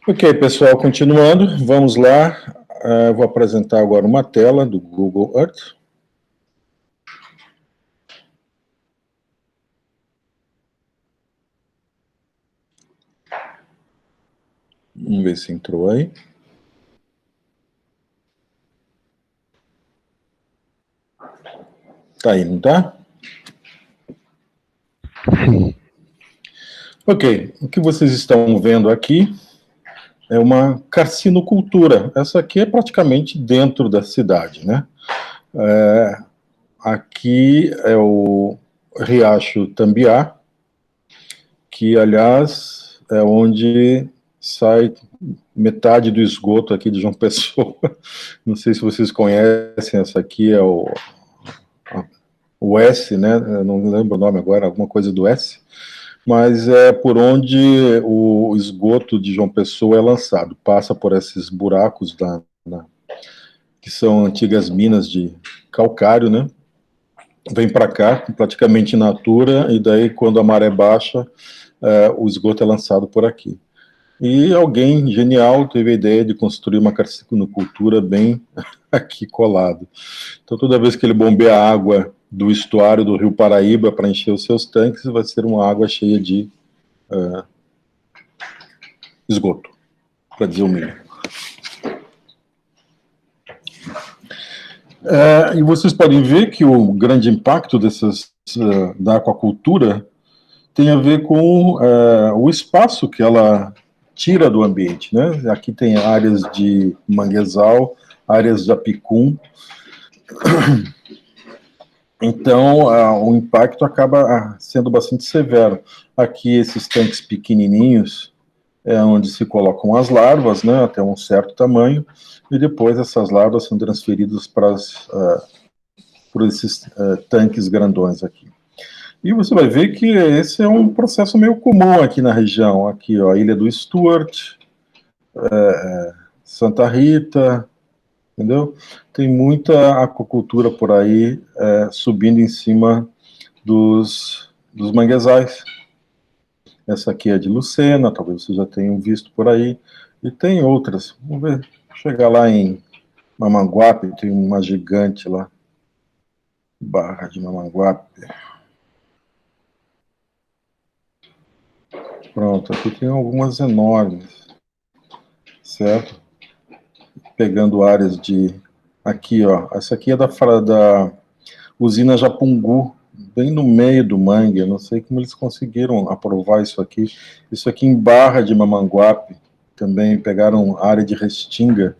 Ok, pessoal, continuando, vamos lá. Vou apresentar agora uma tela do Google Earth. Vamos ver se entrou aí. Tá aí, não tá? Ok, o que vocês estão vendo aqui é uma carcinocultura. Essa aqui é praticamente dentro da cidade, né? Aqui é o Riacho Tambiá, que, aliás, é onde sai metade do esgoto aqui de João Pessoa. Não sei se vocês conhecem, essa aqui é o S, né? Eu não lembro o nome agora, alguma coisa do S, mas é por onde o esgoto de João Pessoa é lançado. Passa por esses buracos que são antigas minas de calcário, né? Vem para cá, praticamente in natura, e daí, quando a maré baixa, o esgoto é lançado por aqui. E alguém genial teve a ideia de construir uma carcinocultura bem aqui colado. Então, toda vez que ele bombeia a água do estuário do Rio Paraíba para encher os seus tanques, vai ser uma água cheia de esgoto, para dizer o mínimo. E vocês podem ver que o grande impacto da aquacultura tem a ver com o espaço que ela tira do ambiente, né? Aqui tem áreas de manguezal, áreas de apicum. Então, o impacto acaba sendo bastante severo. Aqui, esses tanques pequenininhos é onde se colocam as larvas, né, até um certo tamanho, e depois essas larvas são transferidas para esses tanques grandões aqui. E você vai ver que esse é um processo meio comum aqui na região. Aqui, ó, a Ilha do Stuart, Santa Rita, entendeu? Tem muita aquacultura por aí subindo em cima dos manguezais. Essa aqui é de Lucena, talvez vocês já tenham visto por aí. E tem outras. Vamos ver, chegar lá em Mamanguape, tem uma gigante lá. Barra de Mamanguape. Pronto, aqui tem algumas enormes, certo? Pegando áreas de... Aqui, ó, essa aqui é da usina Japungu, bem no meio do mangue. Eu não sei como eles conseguiram aprovar isso aqui. Isso aqui em Barra de Mamanguape, também pegaram área de Restinga.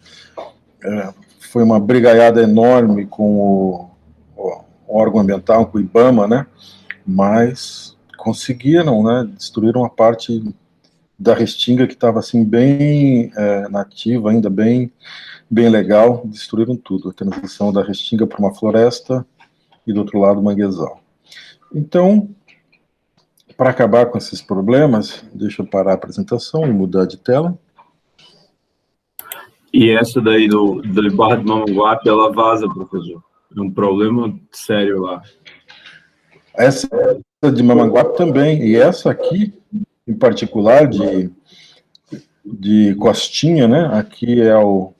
Foi uma brigaiada enorme com o órgão ambiental, com o IBAMA, né? Mas conseguiram, né? Destruíram a parte da Restinga que estava assim bem nativa, ainda bem legal. Destruíram tudo. A transição da Restinga para uma floresta e do outro lado manguezal. Então, para acabar com esses problemas, deixa eu parar a apresentação e mudar de tela. E essa daí do Barra de Mamanguape, ela vaza, professor. É um problema sério lá. Essa de Mamanguape também. E essa aqui, em particular, de Costinha, né? Aqui é o...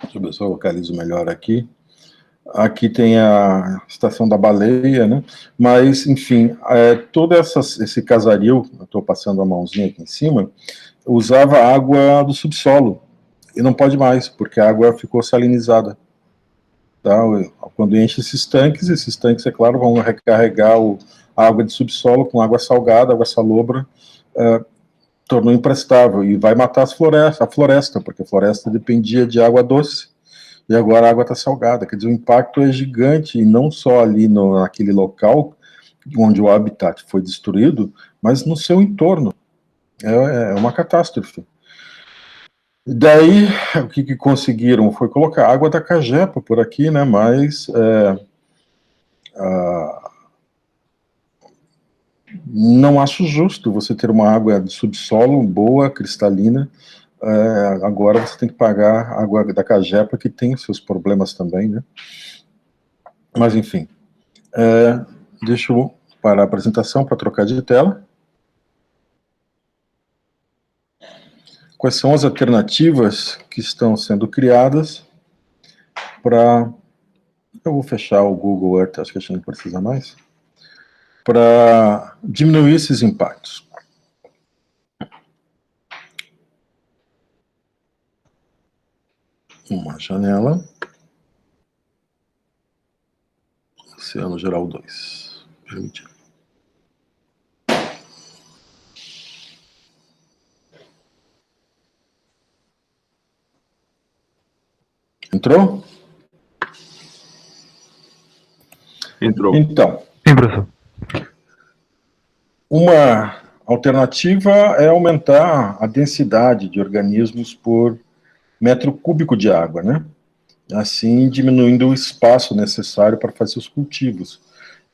Deixa eu ver se eu localizo melhor aqui. Aqui tem a Estação da Baleia, né? Mas, enfim, todo esse casario, eu estou passando a mãozinha aqui em cima, usava água do subsolo. E não pode mais, porque a água ficou salinizada. Tá? Quando enche esses tanques, é claro, vão recarregar a água de subsolo com água salgada, água salobra, tornou imprestável e vai matar a floresta, porque a floresta dependia de água doce, e agora a água está salgada. Quer dizer, o impacto é gigante, e não só ali naquele local onde o habitat foi destruído, mas no seu entorno. É uma catástrofe. Daí, o que conseguiram foi colocar água da Cagepa por aqui, né, mas não acho justo você ter uma água de subsolo boa, cristalina, agora você tem que pagar a água da Cagepa, que tem seus problemas também, né? Mas, enfim. Deixa eu parar a apresentação para trocar de tela. quais são as alternativas que estão sendo criadas para... Eu vou fechar o Google Earth, acho que a gente não precisa mais, para diminuir esses impactos. Uma janela. Oceano Geral 2. Permitir. Entrou? Entrou. Então, Sim, professor. uma alternativa é aumentar a densidade de organismos por metro cúbico de água, né? Assim, diminuindo o espaço necessário para fazer os cultivos.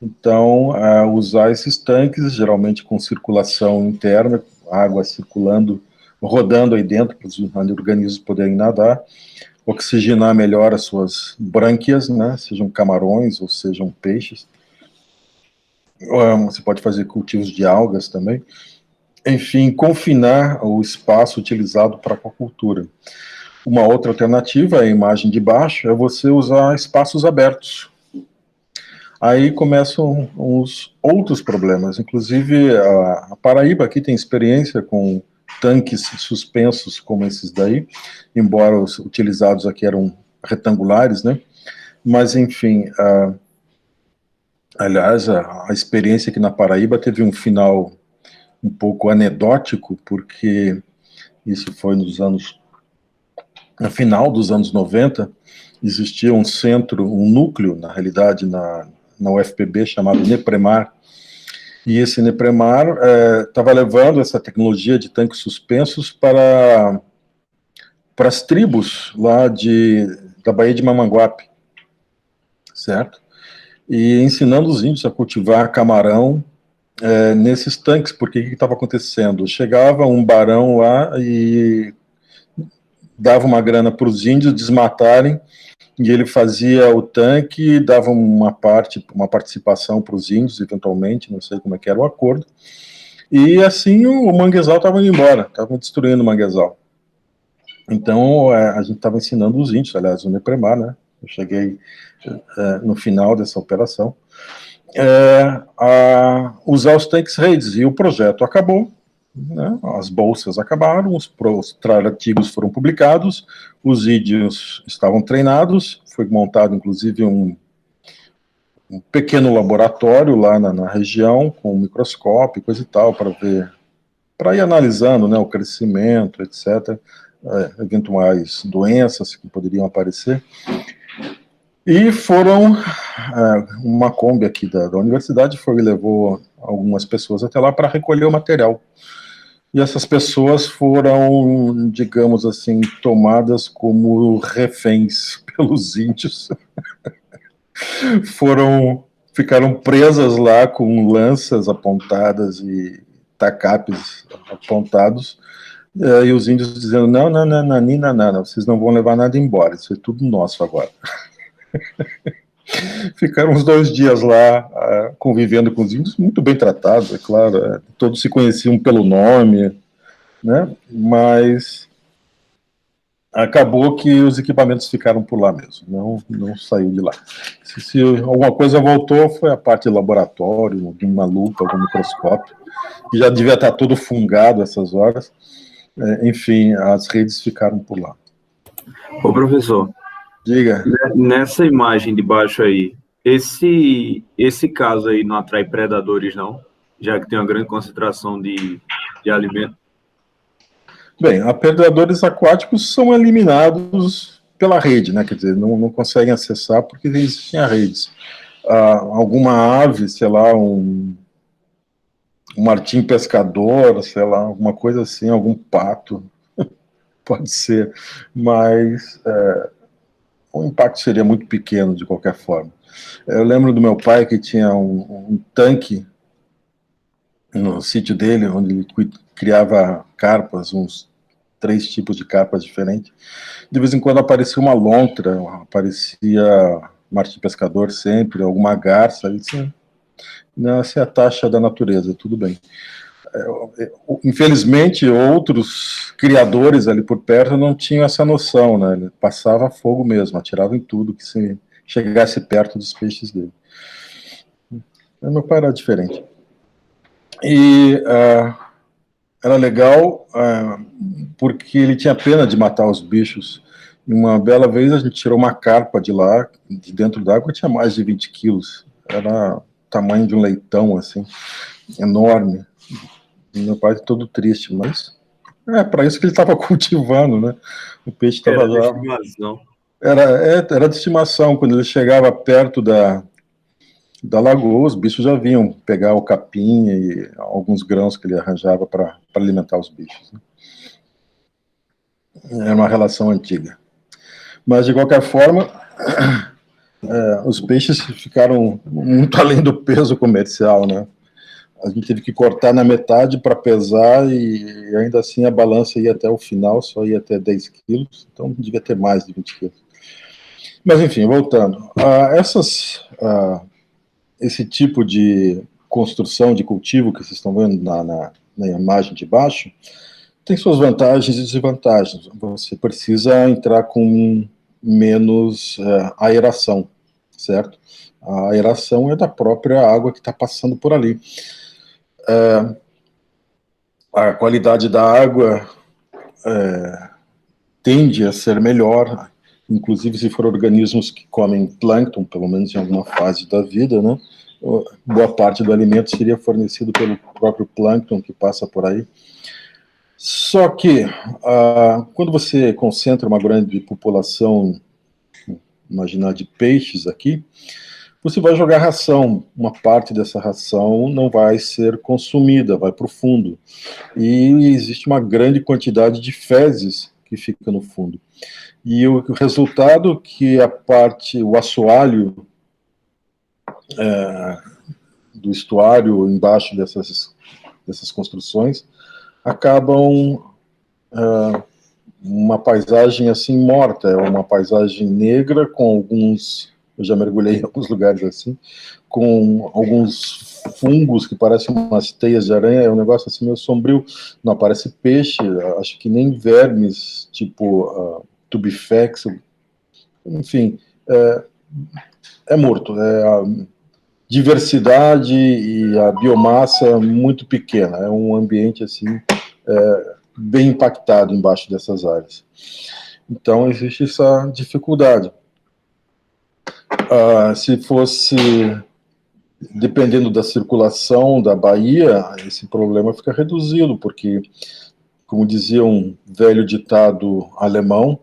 Então, usar esses tanques, geralmente com circulação interna, água circulando, rodando aí dentro, para os organismos poderem nadar, oxigenar melhor as suas brânquias, né? Sejam camarões ou sejam peixes. Você pode fazer cultivos de algas também. Enfim, confinar o espaço utilizado para a aquacultura. Uma outra alternativa, a imagem de baixo, é você usar espaços abertos. Aí começam os outros problemas. Inclusive, a Paraíba aqui tem experiência com tanques suspensos como esses daí, embora os utilizados aqui eram retangulares, né? Mas, enfim, aliás, a experiência aqui na Paraíba teve um final um pouco anedótico, porque isso foi no final dos anos 90, existia um centro, um núcleo, na realidade, na UFPB, chamado NEPREMAR, e esse NEPREMAR estava levando essa tecnologia de tanques suspensos para as tribos lá da Baía de Mamanguape, certo? E ensinando os índios a cultivar camarão nesses tanques, porque o que estava acontecendo? Chegava um barão lá e dava uma grana para os índios desmatarem, e ele fazia o tanque, dava uma participação para os índios, eventualmente, não sei como é que era o acordo, e assim o manguezal estava indo embora, estavam destruindo o manguezal. Então, a gente estava ensinando os índios, aliás, o NEPREMAR, né? Eu cheguei no final dessa operação, a usar os tanques redes, e o projeto acabou, né? As bolsas acabaram, os artigos foram publicados, os índios estavam treinados, foi montado inclusive um pequeno laboratório lá na região, com um microscópio, coisa e tal, para ir analisando, né, o crescimento, etc., eventuais doenças que poderiam aparecer. E foram, uma Kombi aqui da universidade foi e levou algumas pessoas até lá para recolher o material. E essas pessoas foram, digamos assim, tomadas como reféns pelos índios. Ficaram presas lá com lanças apontadas e tacapes apontados, e os índios dizendo, não, vocês não vão levar nada embora, isso é tudo nosso agora. Ficaram uns 2 dias lá, convivendo com os índios, muito bem tratados, é claro, todos se conheciam pelo nome, né? Mas acabou que os equipamentos ficaram por lá mesmo, não saiu de lá. Se alguma coisa voltou, foi a parte de laboratório, alguma lupa, algum microscópio, que já devia estar todo fungado essas horas. Enfim, as redes ficaram por lá. Ô, professor, diga. Nessa imagem de baixo aí, esse caso aí não atrai predadores, não? Já que tem uma grande concentração de alimento. Bem, predadores aquáticos são eliminados pela rede, né? Quer dizer, não conseguem acessar porque existem as redes. Alguma ave, sei lá, um martim pescador, sei lá, alguma coisa assim, algum pato, pode ser, mas o impacto seria muito pequeno de qualquer forma. Eu lembro do meu pai que tinha um tanque no sítio dele, onde ele criava carpas, uns 3 tipos de carpas diferentes. De vez em quando aparecia uma lontra, aparecia martim pescador sempre, alguma garça, e disse, não, essa é a taxa da natureza, tudo bem. infelizmente, outros criadores ali por perto não tinham essa noção, né? Ele passava fogo mesmo, atirava em tudo que se chegasse perto dos peixes dele. Meu pai era diferente. E era legal porque ele tinha pena de matar os bichos. E uma bela vez a gente tirou uma carpa de lá, de dentro d'água, tinha mais de 20 quilos. Era o tamanho de um leitão, assim, enorme. E meu pai todo triste, mas para isso que ele estava cultivando, né? O peixe estava lá. Era de estimação. Quando ele chegava perto da lagoa, os bichos já vinham pegar o capim e alguns grãos que ele arranjava para alimentar os bichos. Né? Era uma relação antiga. Mas, de qualquer forma, os peixes ficaram muito além do peso comercial, né? A gente teve que cortar na metade para pesar e ainda assim a balança ia até o final, só ia até 10 quilos, então devia ter mais de 20 quilos. Mas, enfim, voltando. Esse tipo de construção de cultivo que vocês estão vendo na imagem de baixo tem suas vantagens e desvantagens. Você precisa entrar com menos aeração, certo? A aeração é da própria água que está passando por ali. A qualidade da água tende a ser melhor, inclusive se for organismos que comem plâncton, pelo menos em alguma fase da vida, né? Boa parte do alimento seria fornecido pelo próprio plâncton que passa por aí. Só que, quando você concentra uma grande população, imaginar de peixes aqui, você vai jogar ração. Uma parte dessa ração não vai ser consumida, vai para o fundo. E existe uma grande quantidade de fezes que fica no fundo. E o resultado que o assoalho do estuário embaixo dessas construções acabam uma paisagem assim morta, é uma paisagem negra com alguns, eu já mergulhei em alguns lugares assim, com alguns fungos que parecem umas teias de aranha, é um negócio assim meio sombrio, não aparece peixe, acho que nem vermes, tipo tubifex, enfim, é morto, a diversidade e a biomassa muito pequena, é um ambiente assim bem impactado embaixo dessas áreas. Então, existe essa dificuldade. Se fosse, dependendo da circulação da baía, esse problema fica reduzido, porque, como dizia um velho ditado alemão,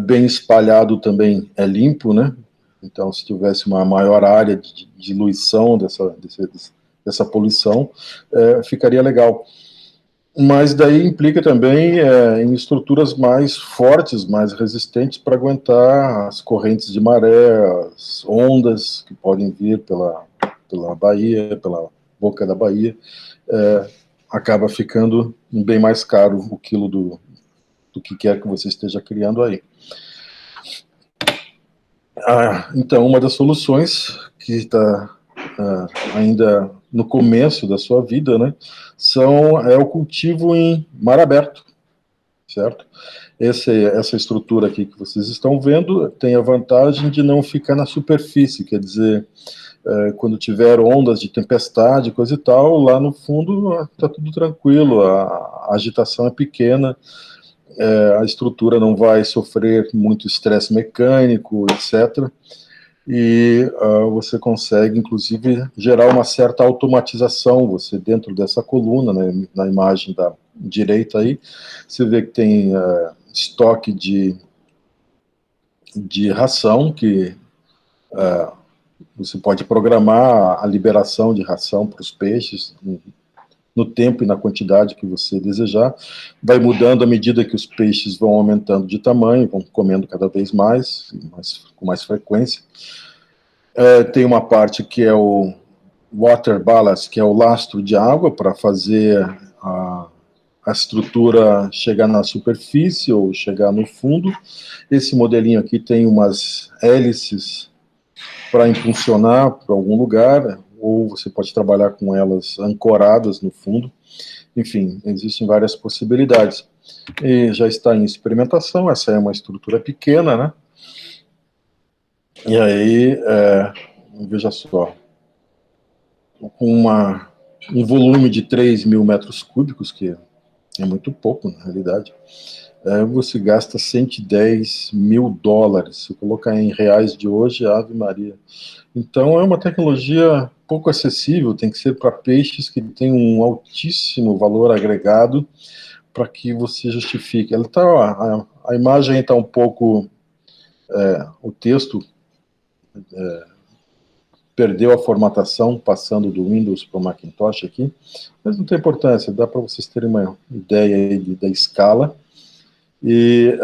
bem espalhado também é limpo, né? Então, se tivesse uma maior área de diluição dessa poluição, ficaria legal. Mas daí implica também em estruturas mais fortes, mais resistentes para aguentar as correntes de maré, as ondas que podem vir pela baía, pela boca da baía. Acaba ficando bem mais caro o quilo do que quer que você esteja criando aí. Então, uma das soluções que está ainda no começo da sua vida, né, é o cultivo em mar aberto, certo? Essa estrutura aqui que vocês estão vendo tem a vantagem de não ficar na superfície, quer dizer, quando tiver ondas de tempestade, coisa e tal, lá no fundo está tudo tranquilo, a agitação é pequena, a estrutura não vai sofrer muito estresse mecânico, etc., e você consegue, inclusive, gerar uma certa automatização. Você, dentro dessa coluna, né, na imagem da direita aí, você vê que tem estoque de ração, que você pode programar a liberação de ração para os peixes no tempo e na quantidade que você desejar. Vai mudando à medida que os peixes vão aumentando de tamanho, vão comendo cada vez mais com mais frequência. Tem uma parte que é o water ballast, que é o lastro de água, para fazer a estrutura chegar na superfície ou chegar no fundo. Esse modelinho aqui tem umas hélices para impulsionar para algum lugar. ou você pode trabalhar com elas ancoradas no fundo. Enfim, existem várias possibilidades. E já está em experimentação, essa é uma estrutura pequena, né? E aí, veja só, com um volume de 3.000 metros cúbicos, que é muito pouco, na realidade, você gasta 110 mil dólares. Se colocar em reais de hoje, Ave Maria. Então, é uma tecnologia pouco acessível, tem que ser para peixes que têm um altíssimo valor agregado para que você justifique. Ela tá, a imagem está um pouco, o texto perdeu a formatação, passando do Windows para o Macintosh aqui, mas não tem importância, dá para vocês terem uma ideia aí da escala e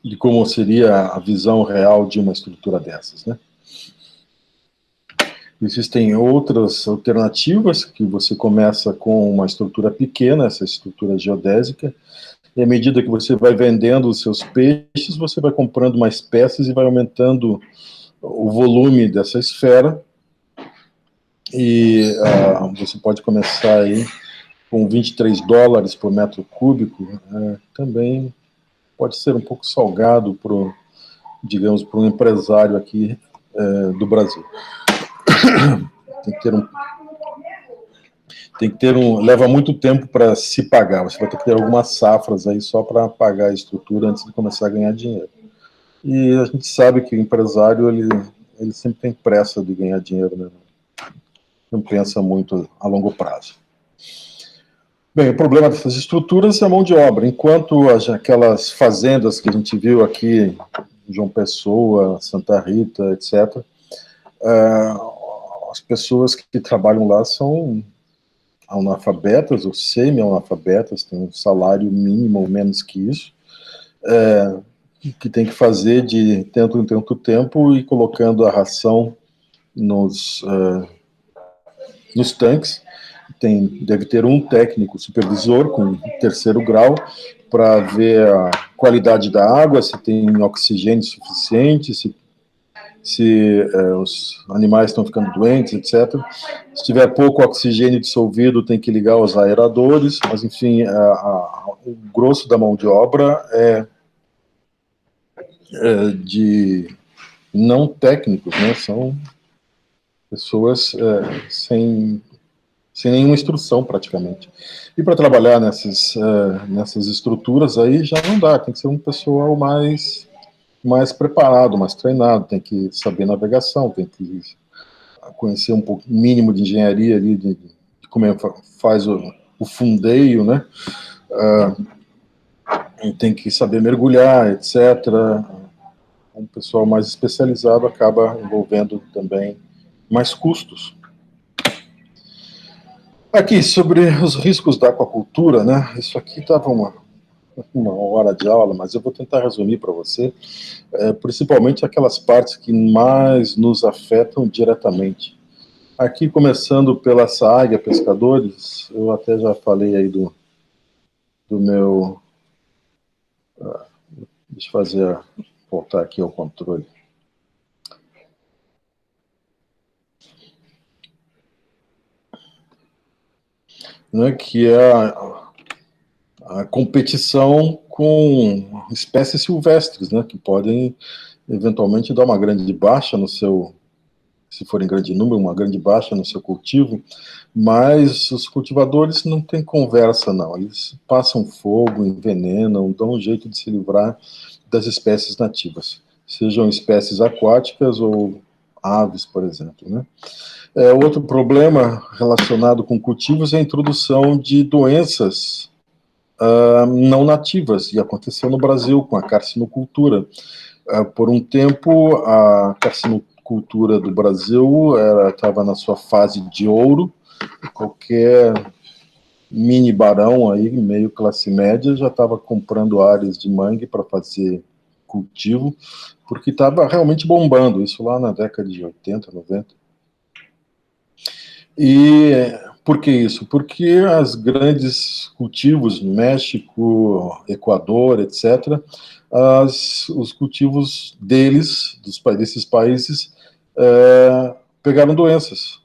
de como seria a visão real de uma estrutura dessas, né? Existem outras alternativas, que você começa com uma estrutura pequena, essa estrutura geodésica, e à medida que você vai vendendo os seus peixes, você vai comprando mais peças e vai aumentando o volume dessa esfera, e você pode começar aí com 23 dólares por metro cúbico, também pode ser um pouco salgado para, digamos, para um empresário aqui do Brasil. Leva muito tempo para se pagar, você vai ter que ter algumas safras aí só para pagar a estrutura antes de começar a ganhar dinheiro. E a gente sabe que o empresário, ele sempre tem pressa de ganhar dinheiro, né? Não pensa muito a longo prazo. Bem, o problema dessas estruturas é a mão de obra. Enquanto aquelas fazendas que a gente viu aqui, João Pessoa, Santa Rita, etc., as pessoas que trabalham lá são analfabetas ou semi-analfabetas, têm um salário mínimo ou menos que isso, que tem que fazer de tempo em tanto tempo e colocando a ração nos tanques. Deve ter um técnico supervisor com terceiro grau para ver a qualidade da água, se tem oxigênio suficiente, se os animais estão ficando doentes, etc. Se tiver pouco oxigênio dissolvido, tem que ligar os aeradores, mas, enfim, o grosso da mão de obra é de não técnicos, né? São pessoas sem nenhuma instrução, praticamente. E para trabalhar nessas estruturas aí já não dá, tem que ser um pessoal mais preparado, mais treinado, tem que saber navegação, tem que conhecer um pouco, mínimo de engenharia ali, de como faz o fundeio, né? Tem que saber mergulhar, etc. Um pessoal mais especializado acaba envolvendo também mais custos. Aqui, sobre os riscos da aquacultura, né? Isso aqui estava uma hora de aula, mas eu vou tentar resumir para você, principalmente aquelas partes que mais nos afetam diretamente. Aqui, começando pela SAAG, Pescadores, eu até já falei aí do meu... deixa eu voltar aqui ao controle. Né, que é a competição com espécies silvestres, né, que podem eventualmente dar uma grande baixa no seu, se for em grande número, uma grande baixa no seu cultivo, mas os cultivadores não têm conversa, não. Eles passam fogo, envenenam, dão um jeito de se livrar das espécies nativas, sejam espécies aquáticas ou aves, por exemplo, né? Outro problema relacionado com cultivos é a introdução de doenças não nativas, e aconteceu no Brasil com a carcinocultura. Por um tempo, a carcinocultura do Brasil estava na sua fase de ouro, qualquer mini barão aí, meio classe média, já estava comprando áreas de mangue para fazer cultivo, porque estava realmente bombando, isso lá na década de 80, 90. E por que isso? Porque as grandes cultivos, México, Equador, etc., os cultivos desses países, pegaram doenças,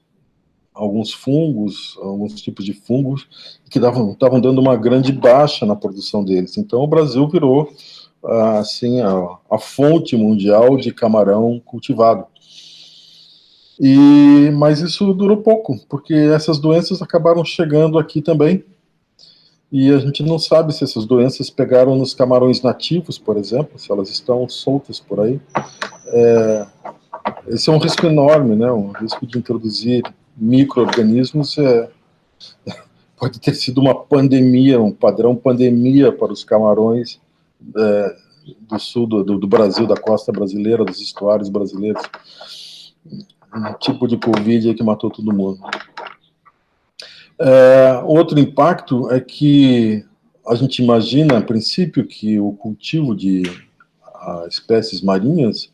alguns fungos, alguns tipos de fungos, que estavam dando uma grande baixa na produção deles. Então, o Brasil virou assim, a fonte mundial de camarão cultivado. Mas isso durou pouco, porque essas doenças acabaram chegando aqui também, e a gente não sabe se essas doenças pegaram nos camarões nativos, por exemplo, se elas estão soltas por aí. Esse é um risco enorme, né? Um risco de introduzir micro-organismos. Pode ter sido uma pandemia, um padrão pandemia para os camarões do sul do Brasil, da costa brasileira, dos estuários brasileiros. Um tipo de Covid que matou todo mundo. Outro impacto é que a gente imagina, a princípio, que o cultivo de espécies marinhas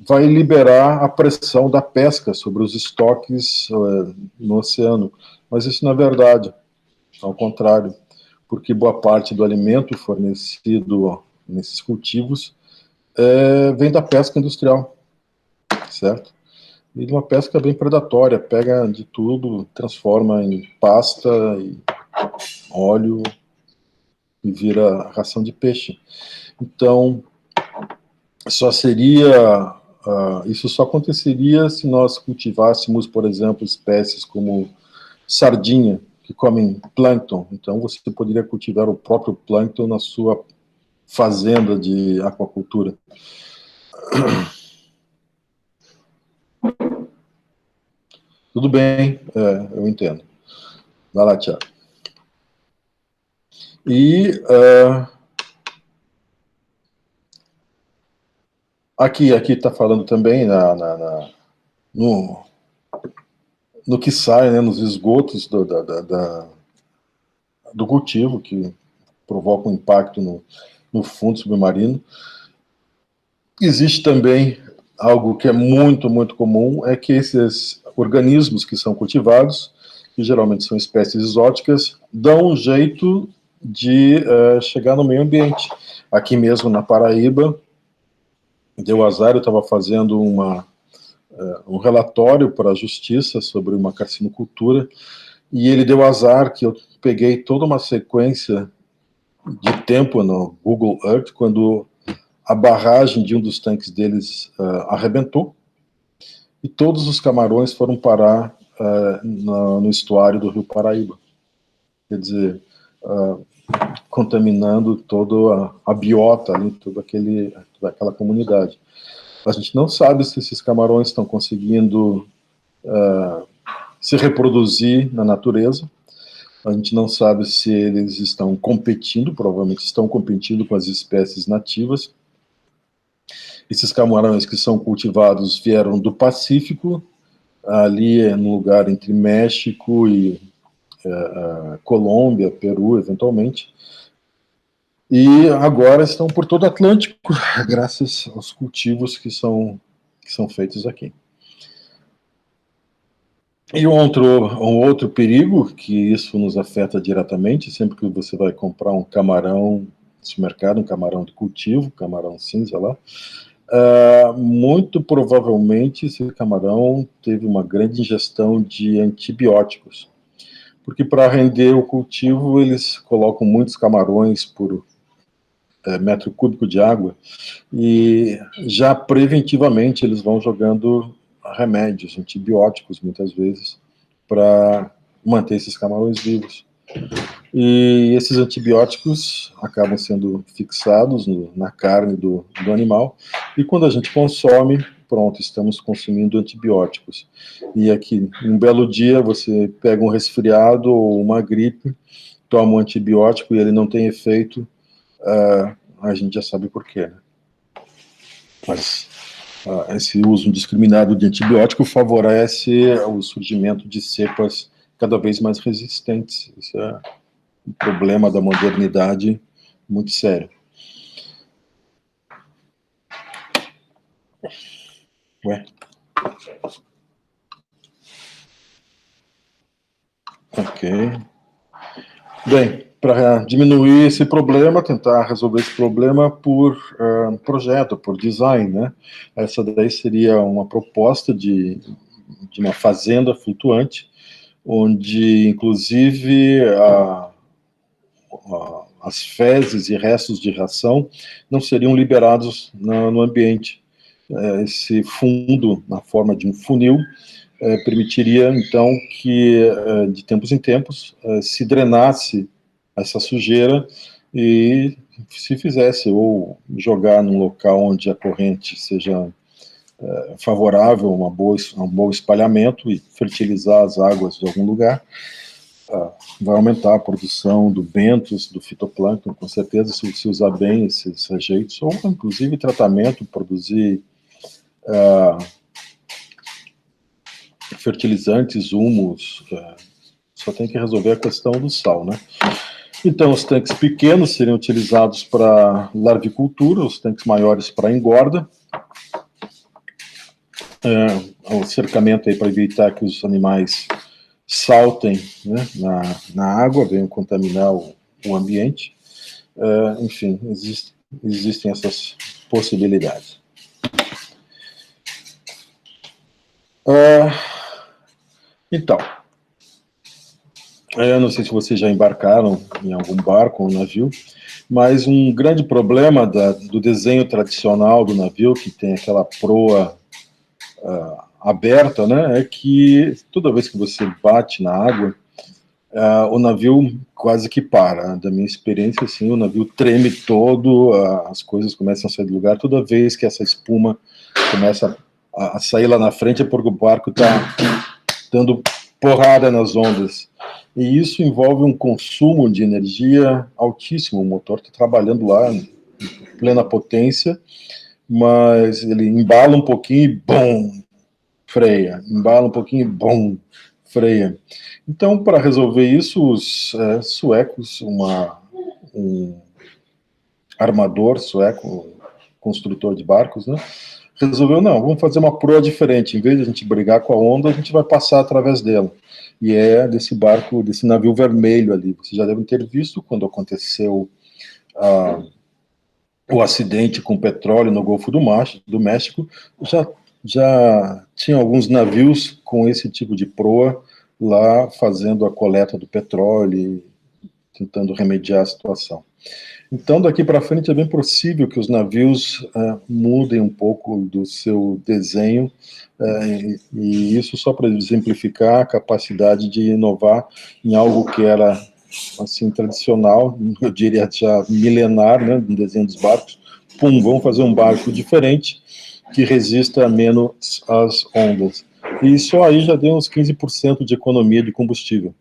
vai liberar a pressão da pesca sobre os estoques no oceano. Mas isso não é verdade, ao contrário, porque boa parte do alimento fornecido nesses cultivos vem da pesca industrial, certo? E de uma pesca bem predatória, pega de tudo, transforma em pasta e óleo e vira ração de peixe. Então, isso só aconteceria se nós cultivássemos, por exemplo, espécies como sardinha, que comem plâncton. Então, você poderia cultivar o próprio plâncton na sua fazenda de aquacultura. Tudo bem, eu entendo. Vai lá, Tiago. Aqui está falando também no que sai, né, nos esgotos do cultivo, que provoca um impacto no fundo submarino. Existe também algo que é muito, muito comum, é que esses organismos que são cultivados, que geralmente são espécies exóticas, dão um jeito de chegar no meio ambiente. Aqui mesmo na Paraíba, deu azar, eu estava fazendo um relatório para a Justiça sobre uma carcinocultura, e ele deu azar que eu peguei toda uma sequência de tempo no Google Earth, quando a barragem de um dos tanques deles arrebentou, e todos os camarões foram parar no estuário do Rio Paraíba. Quer dizer, contaminando toda a biota ali, toda aquela comunidade. A gente não sabe se esses camarões estão conseguindo se reproduzir na natureza. A gente não sabe se eles estão competindo, provavelmente estão competindo com as espécies nativas. Esses camarões que são cultivados vieram do Pacífico, ali no lugar entre México e Colômbia, Peru, eventualmente. E agora estão por todo o Atlântico, graças aos cultivos que são feitos aqui. E um outro perigo, que isso nos afeta diretamente, sempre que você vai comprar um camarão no supermercado, um camarão de cultivo, camarão cinza lá, muito provavelmente esse camarão teve uma grande ingestão de antibióticos, porque para render o cultivo eles colocam muitos camarões por metro cúbico de água, e já preventivamente eles vão jogando remédios, antibióticos muitas vezes, para manter esses camarões vivos. E esses antibióticos acabam sendo fixados na carne do animal, e quando a gente consome, pronto, estamos consumindo antibióticos. E aqui, um belo dia, você pega um resfriado ou uma gripe, toma um antibiótico e ele não tem efeito, a gente já sabe por quê, né? Mas esse uso indiscriminado de antibiótico favorece o surgimento de cepas cada vez mais resistentes. Isso é um problema da modernidade muito sério. Ué? Ok. Bem, para diminuir esse problema, tentar resolver esse problema por projeto, por design, né? Essa daí seria uma proposta de uma fazenda flutuante, onde, inclusive, as fezes e restos de ração não seriam liberados no ambiente. Esse fundo, na forma de um funil, permitiria, então, que, de tempos em tempos, se drenasse essa sujeira e se fizesse ou jogar num local onde a corrente seja favorável, um bom espalhamento e fertilizar as águas de algum lugar, vai aumentar a produção do bentos, do fitoplâncton, com certeza, se usar bem esses rejeitos, ou inclusive tratamento, produzir fertilizantes, humus, só tem que resolver a questão do sal, né? Então, os tanques pequenos seriam utilizados para larvicultura, os tanques maiores para engorda, o cercamento aí para evitar que os animais saltem, né, na água, venham contaminar o ambiente. Enfim, existem essas possibilidades. Então, eu não sei se vocês já embarcaram em algum barco ou navio, mas um grande problema do desenho tradicional do navio, que tem aquela proa aberta, né, é que toda vez que você bate na água, o navio quase que para. Da minha experiência, assim, o navio treme todo, as coisas começam a sair do lugar. Toda vez que essa espuma começa a sair lá na frente, é porque o barco está dando porrada nas ondas. E isso envolve um consumo de energia altíssimo. O motor está trabalhando lá em plena potência, mas ele embala um pouquinho e bom, freia. Embala um pouquinho e bom, freia. Então, para resolver isso, os suecos, um armador sueco, construtor de barcos, né, resolveu, não, vamos fazer uma proa diferente. Em vez de a gente brigar com a onda, a gente vai passar através dela. E é desse barco, desse navio vermelho ali. Vocês já devem ter visto quando aconteceu o acidente com petróleo no Golfo do México, já tinha alguns navios com esse tipo de proa lá fazendo a coleta do petróleo e tentando remediar a situação. Então, daqui para frente é bem possível que os navios mudem um pouco do seu desenho, e isso só para exemplificar a capacidade de inovar em algo que era assim tradicional, eu diria já milenar, né, no desenho dos barcos. Pum, vamos fazer um barco diferente que resista menos às ondas. E só aí já deu uns 15% de economia de combustível.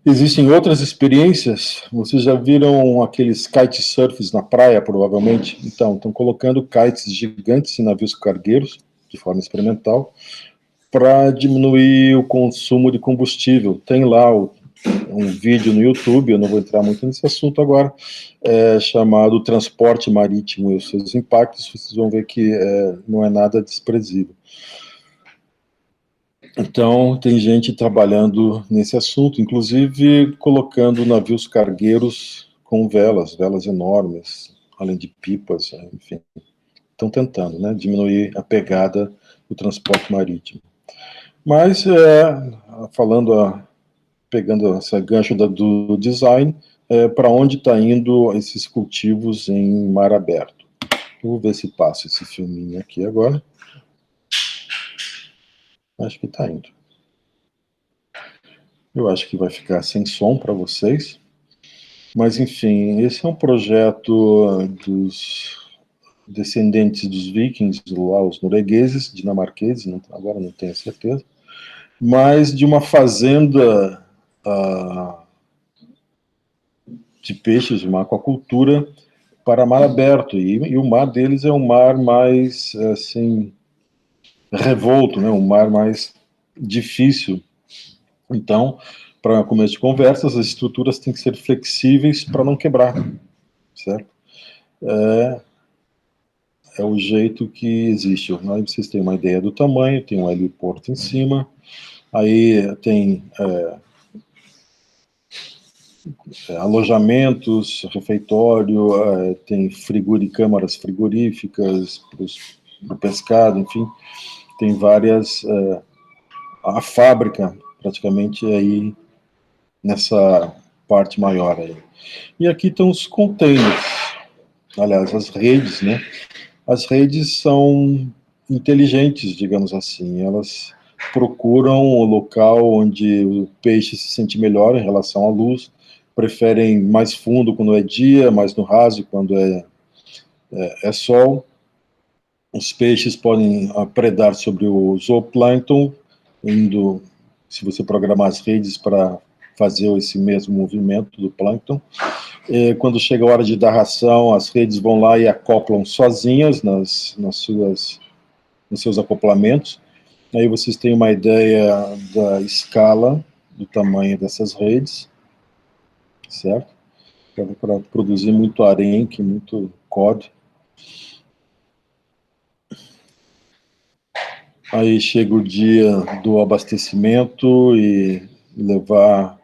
Existem outras experiências. Vocês já viram aqueles kitesurfs na praia, provavelmente? Então, estão colocando kites gigantes em navios cargueiros, de forma experimental, para diminuir o consumo de combustível. Tem lá um vídeo no YouTube, eu não vou entrar muito nesse assunto agora, chamado Transporte Marítimo e os seus impactos. Vocês vão ver que não é nada desprezível. Então, tem gente trabalhando nesse assunto, inclusive colocando navios cargueiros com velas enormes, além de pipas, enfim. Estão tentando, né, diminuir a pegada do transporte marítimo. Mas, pegando essa gancho do design, para onde está indo esses cultivos em mar aberto? Eu vou ver se passa esse filminho aqui agora. Acho que está indo. Eu acho que vai ficar sem som para vocês. Mas, enfim, esse é um projeto dos descendentes dos vikings, lá, os noruegueses, dinamarqueses, agora não tenho certeza, mas de uma fazenda de peixes, de uma aquacultura para mar aberto. E o mar deles é um mar mais, assim, revolto, né? Um mar mais difícil. Então, para começo de conversas, as estruturas têm que ser flexíveis para não quebrar, certo? É o jeito que existe. Aí vocês têm uma ideia do tamanho, tem um heliporto em cima, aí tem alojamentos, refeitório, tem câmaras frigoríficas para o pescado, enfim, tem várias, a fábrica praticamente aí nessa parte maior aí. E aqui estão os containers, aliás, as redes, né? As redes são inteligentes, digamos assim, elas procuram o local onde o peixe se sente melhor em relação à luz, preferem mais fundo quando é dia, mais no raso quando é sol. Os peixes podem predar sobre o zooplâncton, se você programar as redes para fazer esse mesmo movimento do plâncton. Quando chega a hora de dar ração, as redes vão lá e acoplam sozinhas nos seus acoplamentos. Aí vocês têm uma ideia da escala, do tamanho dessas redes, certo? Para produzir muito arenque, muito cod. Aí chega o dia do abastecimento e levar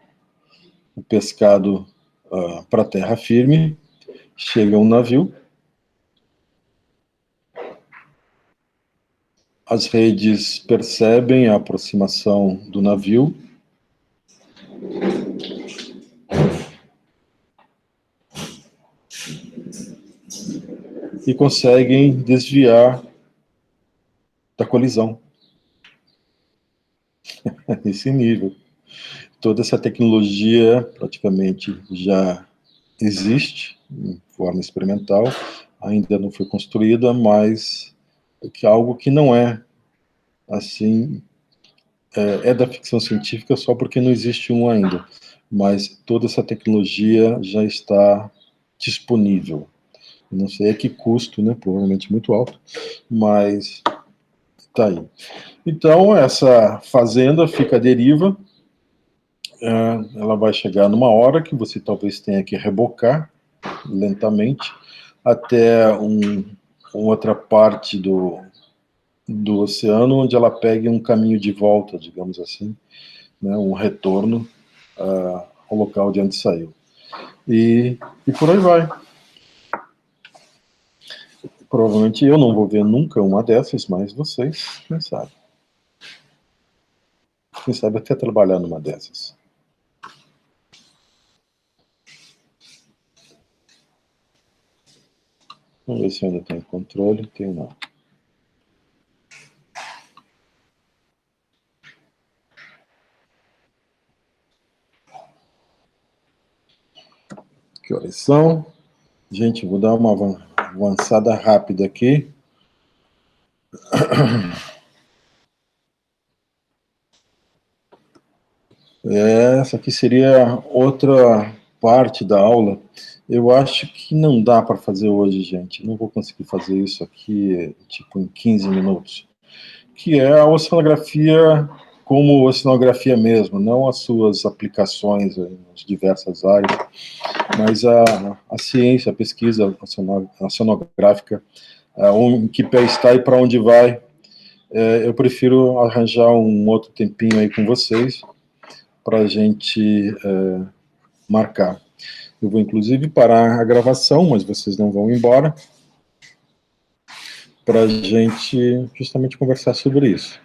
o pescado para terra firme. Chega um navio. As redes percebem a aproximação do navio. E conseguem desviar da colisão. Nesse nível. Toda essa tecnologia praticamente já existe em forma experimental, ainda não foi construída, mas é algo que não é assim, é da ficção científica só porque não existe um ainda, mas toda essa tecnologia já está disponível. Não sei a que custo, né? Provavelmente muito alto, mas tá aí. Então, essa fazenda fica à deriva, ela vai chegar numa hora que você talvez tenha que rebocar lentamente até outra parte do oceano, onde ela pegue um caminho de volta, digamos assim, né, um retorno ao local de onde saiu. E por aí vai. Provavelmente eu não vou ver nunca uma dessas, mas vocês, quem sabe. Quem sabe até trabalhar numa dessas. Vamos ver se eu ainda tenho controle. Tenho não. Que horas são? Gente, vou dar uma avançada rápida aqui. Essa aqui seria outra parte da aula. Eu acho que não dá para fazer hoje, gente. Não vou conseguir fazer isso aqui, tipo, em 15 minutos. Que é a oceanografia como oceanografia mesmo, não as suas aplicações nas diversas áreas, mas a ciência, a pesquisa oceanográfica, em que pé está e para onde vai. Eu prefiro arranjar um outro tempinho aí com vocês para a gente marcar. Eu vou, inclusive, parar a gravação, mas vocês não vão embora, para a gente justamente conversar sobre isso.